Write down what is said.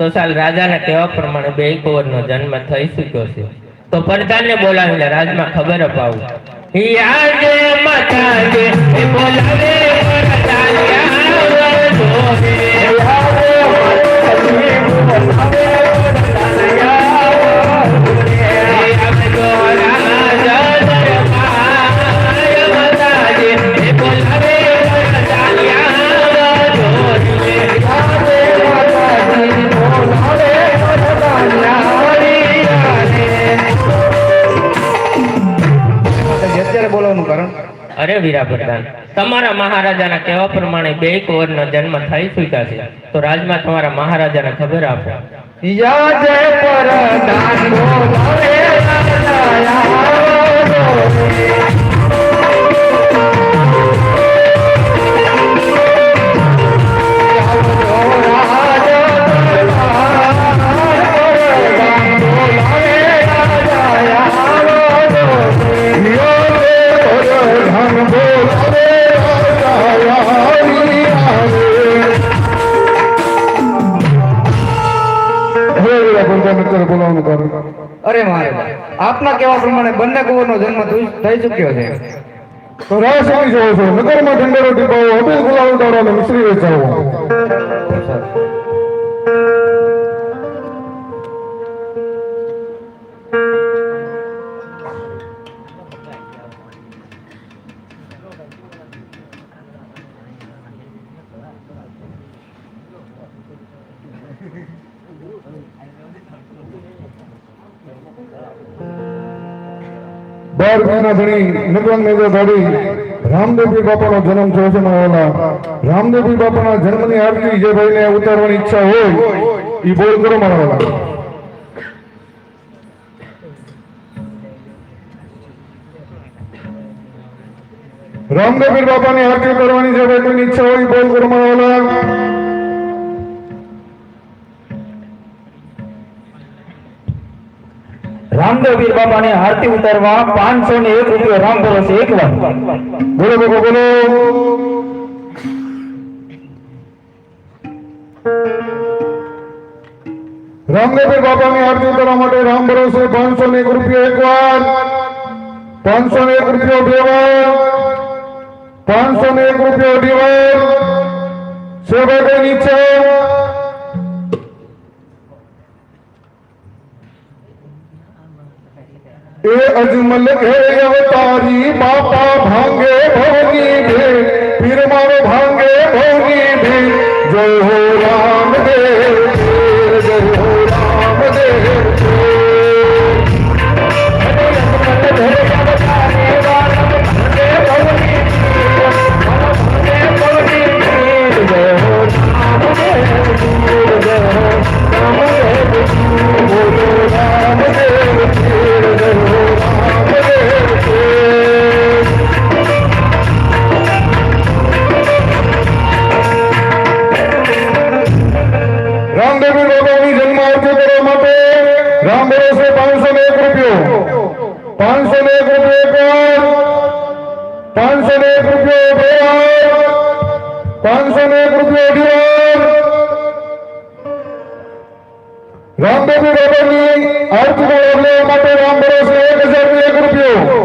તો સાલ રાજાના કહેવા પ્રમાણે બે કુંવરનો જન્મ થઈ ચૂક્યો છે. તો પ્રધાનને બોલાવીને રાજમાં ખબર અપાવું. યાદે માતાજે એ બોલાવે પ્રધાન અરે વીરા પ્રધાન, તમારા મહારાજાના કહેવા પ્રમાણે બે કુંવરનો જન્મ થઈ ચૂક્યા છે. તો રાજમાં તમારા મહારાજાને ખબર આપો. યાદે પ્રધાન બોલાવે અરે મહારાજ, આપના કહેવા પ્રમાણે બંને કુંવરનો જન્મ થઈ ચૂક્યો છે. તો રાહ સમજી જાઓ છો. નગરમાં ઢંઢેરો ટીપાવો, હોટેલ ગુલાબ ઉડાડો અને મિશ્રી વેચાવો. બાર મહિના ધણી નગર મેજો ધાડી રામદેવજી બાપાનો જન્મ થયો છે. મારા રામદેવજી બાપાના જન્મની આરતી જે ભાઈને ઉતારવાની ઈચ્છા હોય એ બોલ કરો મારા વાલા. રામદેવજી બાપાની આરતી કરવાની જે ભાઈની ઈચ્છા હોય બોલ કરો મારા વાલા. રામદેવપીર બાપાને આરતી ઉતારવા 501 રૂપિયો રામ ભરોસે એક વાર બોલો બોલો બોલો. રામદેવપીર બાપાની આરતી ઉતારવા માટે રામ ભરોસે 501 રૂપિયો એક વાર, 501 રૂપિયો બે વાર, 501 રૂપિયો અઢી વાર. સેવા નીચે એ અજમલ હે અવતારી બાપા ભાંગે ભોગી ભે પીર મારો ભાંગે ભોગી ભે. જય હો રામદેવ, જય હો રામદેવ. રામદેવજી બાબાની જન્મ આરતી કરવા માટે રામ ભરોસે 501 રૂપિયો, 501 રૂપિયો એક વાર, 501 રૂપિયો બે વાર, 501 રૂપિયો અઢી વાર. રામદેવજી બાબાની આરતી કરવા માટે રામ ભરોસે 1001 રૂપિયો,